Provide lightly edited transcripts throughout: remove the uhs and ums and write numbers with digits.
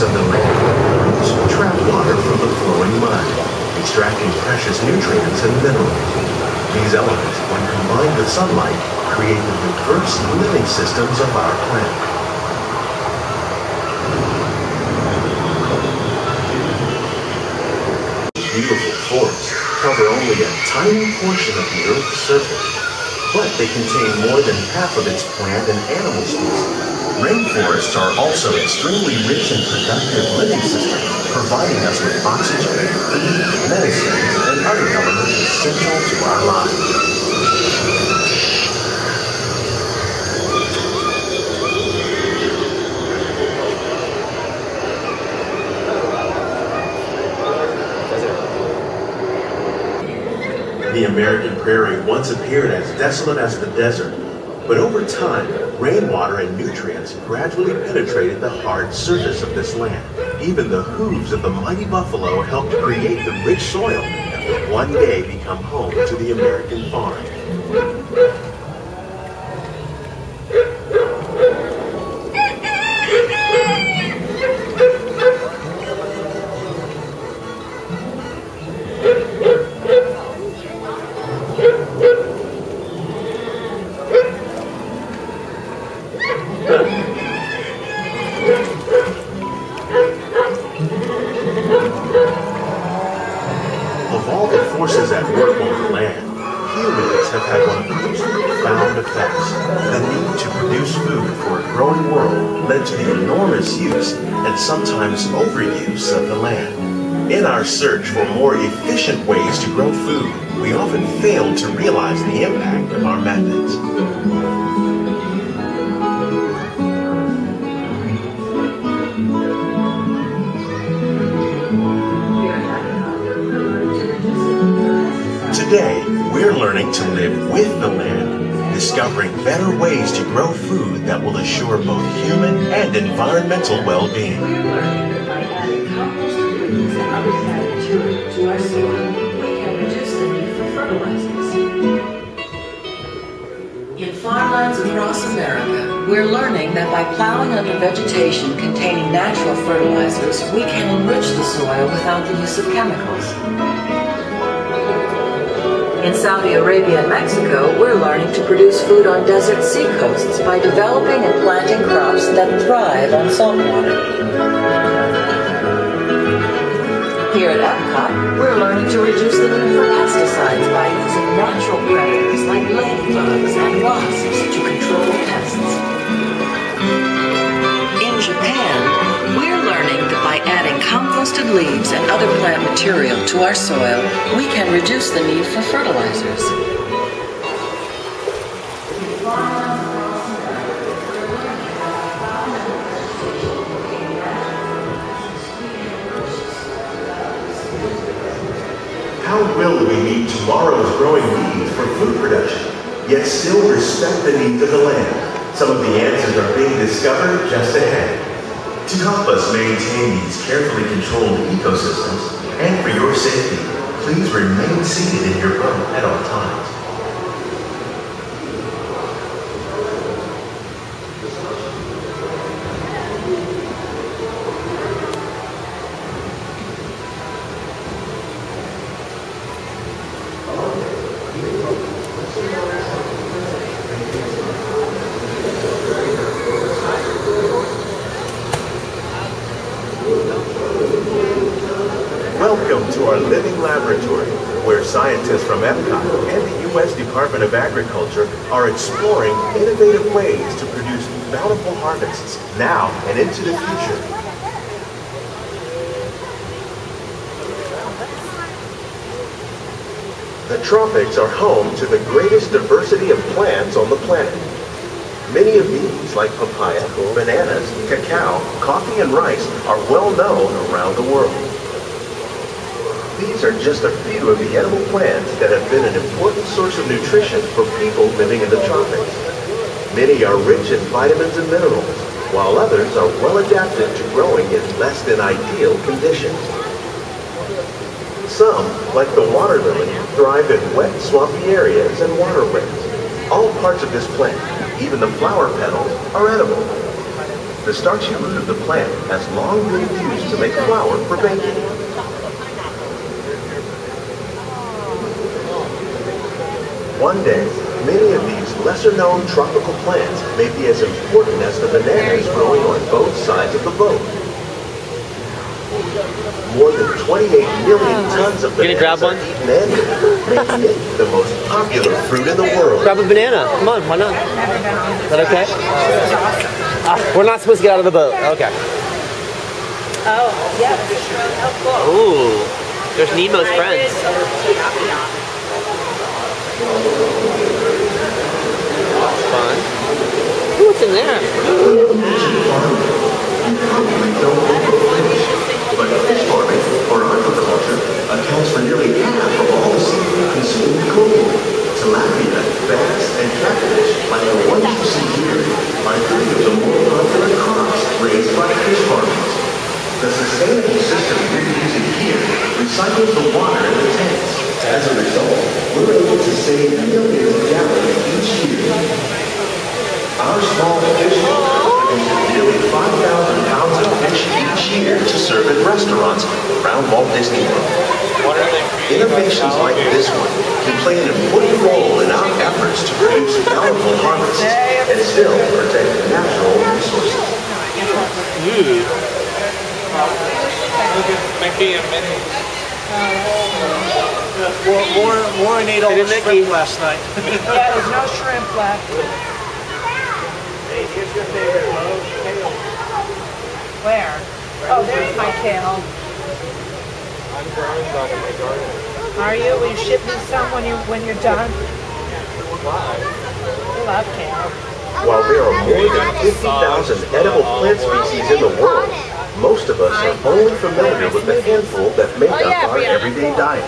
of the land release trapped water from the flowing mud, extracting precious nutrients and minerals. These elements, when combined with sunlight, create the diverse living systems of our planet. Beautiful forests cover only a tiny portion of the Earth's surface, but they contain more than half of its plant and animal species. Rainforests are also extremely rich and productive living systems, providing us with oxygen, food, medicines, and other elements essential to our lives. The American prairie once appeared as desolate as the desert, but over time, rainwater and nutrients gradually penetrated the hard surface of this land. Even the hooves of the mighty buffalo helped create the rich soil that would one day become home to the American farm. Of all the forces at work on the land, humans have had one of the most profound effects. The need to produce food for a growing world led to the enormous use and sometimes overuse of the land. In our search for more efficient ways to grow food, we often fail to realize the impact of our methods. Today, we're learning to live with the land, discovering better ways to grow food that will assure both human and environmental well-being. We're learning that by adding compost leaves and other plant material to our soil, we can reduce the need for fertilizers. In farmlands across America, we're learning that by plowing under vegetation containing natural fertilizers, we can enrich the soil without the use of chemicals. In Saudi Arabia and Mexico, we're learning to produce food on desert seacoasts by developing and planting crops that thrive on salt water. Here at Epcot, we're learning to reduce the need for pesticides by using natural predators like ladybugs and wasps to control pests. In Japan, we're learning that by adding composted leaves and other plant material to our soil, we can reduce the need for fertilizers. How will we meet tomorrow's growing needs for food production, yet still respect the needs of the land? Some of the answers are being discovered just ahead. To help us maintain these carefully controlled ecosystems, and for your safety, please remain seated in your boat at all times. Welcome to our living laboratory, where scientists from Epcot and the U.S. Department of Agriculture are exploring innovative ways to produce bountiful harvests now and into the future. The tropics are home to the greatest diversity of plants on the planet. Many of these, like papaya, bananas, cacao, coffee, and rice, are well known around the world. These are just a few of the edible plants that have been an important source of nutrition for people living in the tropics. Many are rich in vitamins and minerals, while others are well adapted to growing in less than ideal conditions. Some, like the water lily, thrive in wet, swampy areas and waterways. All parts of this plant, even the flower petals, are edible. The starchy root of the plant has long been used to make flour for baking. One day, many of these lesser-known tropical plants may be as important as the bananas growing on both sides of the boat. More than 28 million tons of bananas are eaten annually, making it the most popular fruit in the world. Grab a banana. Come on, why not? Is that okay? We're not supposed to get out of the boat. Okay. Oh, yeah. Oh, cool. Ooh, there's Nemo's friends. Fun. Ooh, what's in there? But fish farming, or aquaculture, accounts for nearly half of all the seafood consumed globally. Tilapia, bass, and catfish, like the ones you see here, are three of the more popular crops raised by fish farmers. The sustainable system we're using here recycles the water in the tanks. As a result, we're able to save millions of gallons each year. Our small fish produces nearly 5,000 pounds of fish each year to serve at restaurants around Walt Disney World. Innovations like this one can play an important role in our efforts to produce bountiful harvests and still protect natural resources. Mickey and Minnie. Warren ate all the shrimp last night. Yeah, there's no shrimp left. Hey, here's your favorite kale. Where? Oh, there's my kale. I'm growing that in my garden. Are you? Will you ship me some when you're done? Why? I love kale. While there are more than 50,000 edible plant species in the world, most of us are only familiar with the handful that make up our everyday diet.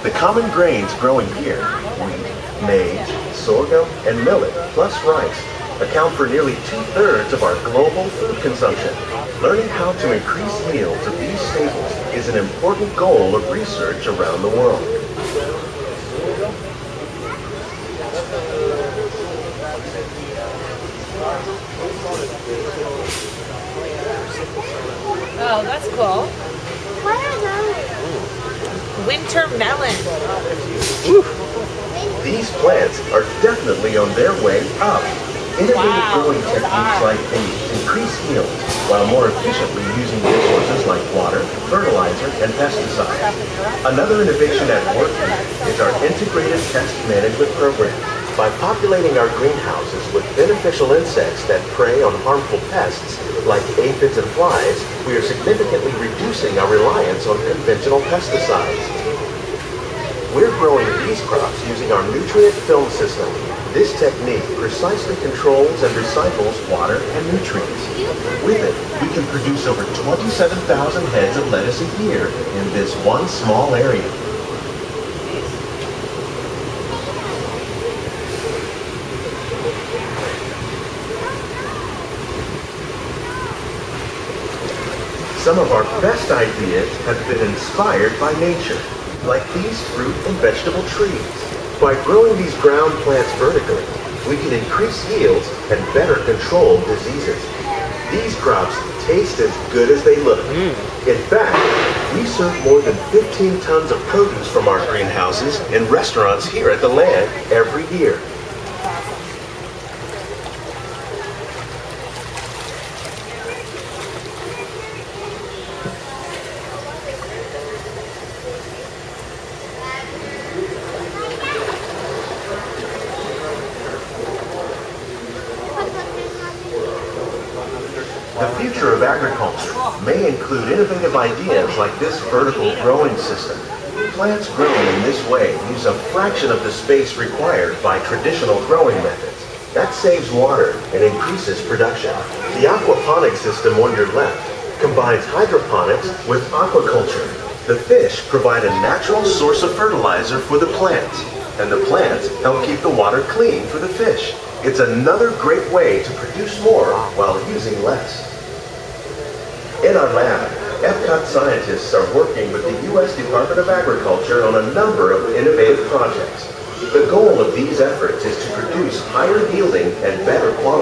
The common grains growing here, wheat, maize, sorghum, and millet, plus rice, account for nearly 2/3 of our global food consumption. Learning how to increase yields of these staples is an important goal of research around the world. Oh, that's cool. What are those? Winter melon. These plants are definitely on their way up. Innovative growing techniques like these increase yields while more efficiently using resources like water, fertilizer, and pesticides. Another innovation at work here is our integrated pest management program. By populating our greenhouses with beneficial insects that prey on harmful pests like aphids and flies, we are significantly reducing our reliance on conventional pesticides. We're growing these crops using our nutrient film system. This technique precisely controls and recycles water and nutrients. With it, we can produce over 27,000 heads of lettuce a year in this one small area. Some of our best ideas have been inspired by nature, like these fruit and vegetable trees. By growing these ground plants vertically, we can increase yields and better control diseases. These crops taste as good as they look. In fact, we serve more than 15 tons of produce from our greenhouses in restaurants here at the land every year. The future of agriculture may include innovative ideas like this vertical growing system. Plants grown in this way use a fraction of the space required by traditional growing methods. That saves water and increases production. The aquaponics system on your left combines hydroponics with aquaculture. The fish provide a natural source of fertilizer for the plants, and the plants help keep the water clean for the fish. It's another great way to produce more while using less. In our lab, Epcot scientists are working with the U.S. Department of Agriculture on a number of innovative projects. The goal of these efforts is to produce higher yielding and better quality